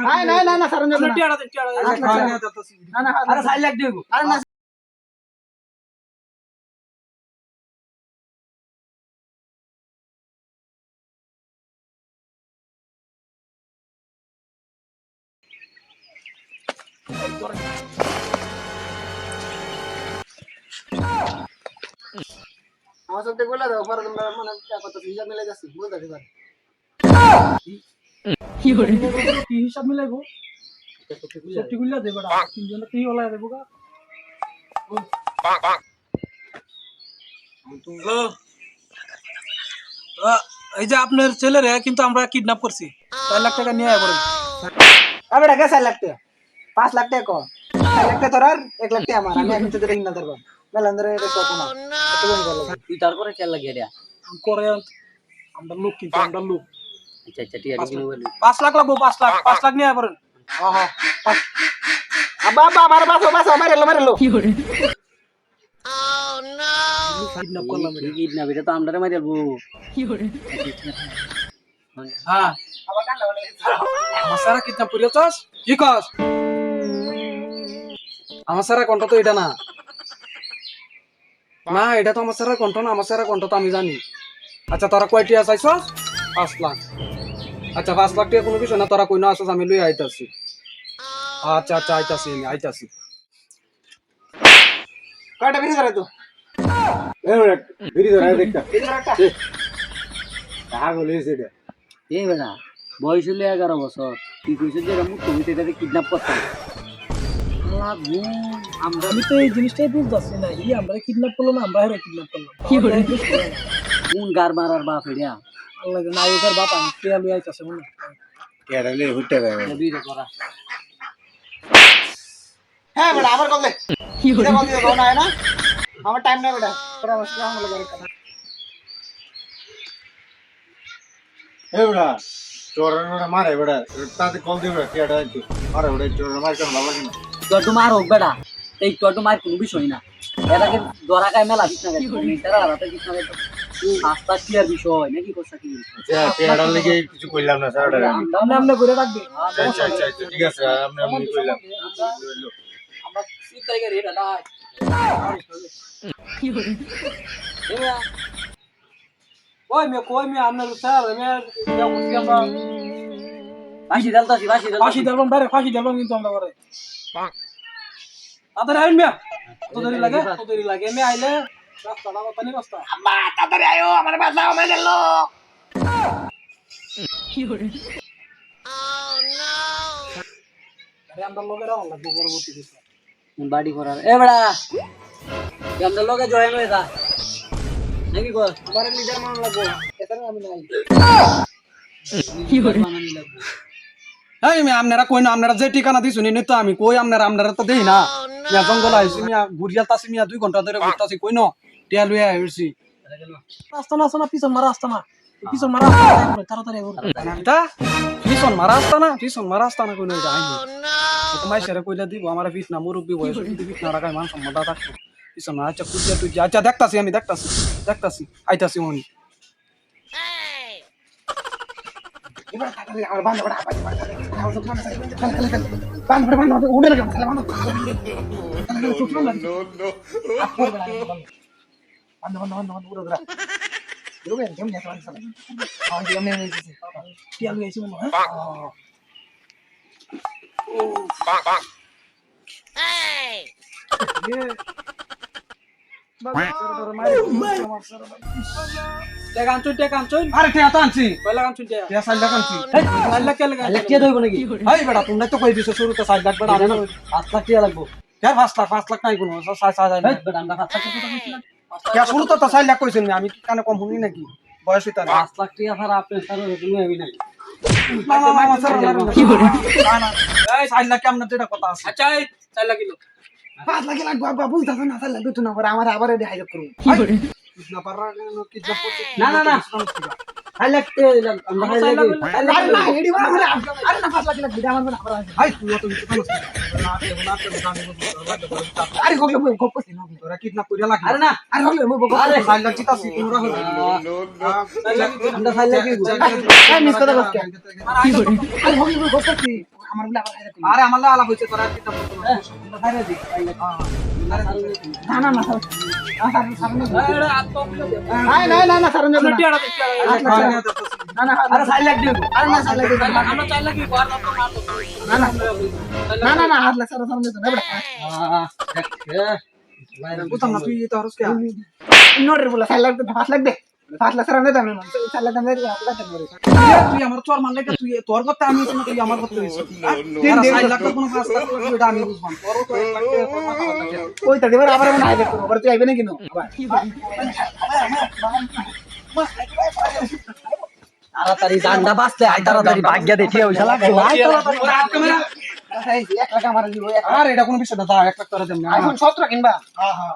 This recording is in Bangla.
না সারন যাবে না টিয়াড়া না না আরে 4 লাখ দিব আরে না আমার সাথে বলে দাও পরে তোমরা মানে কত হিসাব মিলাই যাচ্ছি বুঝতে পারবে কি করে কি হিসাব মিলাইবো সত্যি গুলা দেব না তিনজন কি হলা দেব গা এই যে আপনার ছেলেরে কিন্তু আমরা কিডন্যাপ করছি 4 লাখ টাকা নিয়ে আয় বলেন আবে টাকা 4 লাখ টাকা 5 লাখ টাকা কো 4 লাখ টাকা তোর আর 1 লাখ টাকা আমার আমি এখন তো দেখি না ধরব মেলান্দরে এটা কত না কত কোন গেল তুই তারপরে খেয়াল লাগিয়ে দেয়া করে আমরা লোক কিন্তু আমরা লোক আচ্ছা আচ্ছা টিয়া দিবি বলি 5 লাখ লাগবো 5 লাখ নিয়ে আয় বলেন হ্যাঁ আব্বা আব্বা মার বাসো মারেলো কি করে কিডন্যাপ করলাম কিডন্যাপ এটা তো আমরা মারি দেবো কি করে হ্যাঁ আবার কান্না বলে আমার সারা কিডন্যাপ করিয়াছস কি কস আমার সারা কন্ঠ তো এটা না না এটা তো আমার সারা কন্ঠ না আমার সারা কন্ঠ তো আমি জানি আচ্ছা তোরা কয়টি আছাইছস 5 লাখ আচ্ছা 5 লাখ টাকা কোনো কিছু না তোরা কই না আসছ আমি লই আইতাছি আচ্ছা আচ্ছা আইতাছি কয়টা বিড়ি ধরে তো বিড়ি ধরে দেখটা বিড়ি ধরে একটা পাগল হয়েছে এটা এই বেটা বয়স হলো 11 বছর তুই কইছিস যে মুখ তুমি এটাকে কিডন্যাপ করতাম আমি তো এই জিনিসটাই বুঝতাছি না এই আমরা কিডন্যাপ করলো না আমরা হেরে কিডন্যাপ করলাম কি করে কোন গার মারার বাপ এরিয়া আল্লাহ নায়কের বাপ আমি কে লই আইতাছে মনে কেডালে হুটে দেবে বিয়ে করা হ্যাঁ বেটা আমার কল দে কি করে কল দিও না না আমার টাইম নাই বেটা তোরা আমার সাথে আমলে করে কথা এবড়া চোরনরা মারে বড়া তাতে কল দিবড়া কেডা আইতো মারে বড়া চোরনরা মার কেন ভালো না তোর মার হোক বেটা এই তোর মার কোনো বিষয় না এটাকে ধরা গায় মেলা বিছনা গেছে তারা রাতে বিছনা গেছে আস্তা ক্লিয়ার বিষয় নাকি কথা কি আচ্ছা কেডার লাগি কিছু কইলাম না স্যার আমরা করে রাখবে আচ্ছা আচ্ছা ঠিক আছে আমি কইলাম আমরা চিন্তাই করি এটা না কি করে কই মে আপনার স্যার আমি আমরা ফাঁসি দেলতাছি ফাঁসি দেবলাম ডাইরেক্ট ফাঁসি দেবলাম কিন্তু আমরা করে তাড়াতাড়ি আইন মিয়া কত দেরি লাগে আমি আইলে রাস্তাটা পানি রাস্তা আম্মা তাড়াতাড়ি আয়ো আমার বাঁচাও মে গেল কি করে আরে আমরা লোকের আল্লাহ পরবর্তী দিছে বাড়ি করার এ বেড়া আমরা লোকে জয়েন হয়ে যা নাকি কর আমার লিডার মান লাগবো এখানে আমি নাই কি করে বানানি লাগবে এই মে আপনারা কই না আপনারা যে ঠিকানা দিছুনি নি তো আমি কই আপনারা তো দেই না মিয়া জঙ্গল আইছি মিয়া ঘুরিয়ালতাছি মিয়া 2 ঘন্টা ধরে ঘুরতাছি কই ন টিয়া লইয়া আইছি রাস্তা না পিছন মারা রাস্তা না তাড়াতাড়ি এটা পিছন মারা আসতা না কই না যাই তোমায় সেরে কইলা দিব আমার পিছ না মুরব্বি বয়স পিছ না রাখায় মান সম্মান দাদা পিছন আচ্ছা কুজিয়া তুই আচ্ছা দেখতাছি আমি দেখতাছি আইতাছি মনি এবার তাড়াতাড়ি আমার বান্ধব বান্ধব উড়ে গেল বান্ধব উড়ে গেল Dulu kan dia menyatakan salah. Oh, dia menyatakan salah. Dia lu isi mana? Hey. টেকাঞ্চুন আরে টিয়া তো আনছি কয়লা কাঞ্চুন টিয়া 4 লাখ আনছি 4 লাখ কে লাগা টিয়া দইব নাকি এই বেটা তোমরা তো কই দিছো শুরুতে 4 লাখ বেটা আরে 5 লাখ টিয়া লাগবো यार 5 লাখ নাই কোনো 6 লাখ বেটা আমরা 5 লাখ কথা কইছিলাম কে শুরু তো 4 লাখ কইছেন আমি কি কানে কম শুনি নাকি বয়স হইতা 5 লাখ টিয়া ছাড়া আপনি স্যার কোনো আমি নাই কি করে না এই 4 লাখ আপনার যেটা কথা আছে আচ্ছা 4 লাখ কিলো 5 লাখ লাগবে বাবা বুঝতাছ না 4 লাখ দিত না পরে আমার আবার এডি হাইলাইট করব কি করে না পাররা কি জব করতে না 4 লাখ আমরা 4 লাখ আরে না এডি বড় করে আরে না 5 লাখ লাগবে আমার মনে আবার ভাই তুই তো কিছু জানিস আরে গগলে মই গপ করছি না তোরা কিডন্যাপ কইরা লাগি আরে না আরে গগলে মই গপ আরে 4 লাখ জিতাছি তোমরা হল আমরা 4 লাখ আমি মিস কথা বলছি কি করে আরে গগলে মই গপ করছি আমার বলে আবার হাইরে কই আরে আমার আলাপ হইছে তোরা কিতা বলতো না হাইরে দি না না না না সারন যাবে না না আরে সাইল লাগ দিও আরে না সাইল লাগ দিও আমরা চাইলা কি বার না না না হাত লাগ সারন যাবে না বুঝতাম না তুই তো হরস কে নোরে বলে সাইল লাগ দে 5 লাখ দে 5 লাখ সারন দে আমি 4 লাখ দে তুই আমার চোর মানলে তুই তোর কথা আমি তো তুই আমার কথা হইছ তিন দিন 4 লাখ কোন 5 লাখ এটা আমি বুঝবাম তোর তো 1 লাখ টাকা তোর মাথা লাগে ওই তো এবার আবার মনে আইবে আবার তুই আইবে না কিনো আবার তাড়াতাড়ি জানটা বাঁচতে আই তাড়াতাড়ি ভাগ্য দেখে ওইটা লাগবে আই তাড়াতাড়ি ক্যামেরা এই 1 লাখ আমার দিব আর এটা কোন বিষয় না 1 লাখ টাকা দেন না আইফোন 17 কিনবা হ্যাঁ হ্যাঁ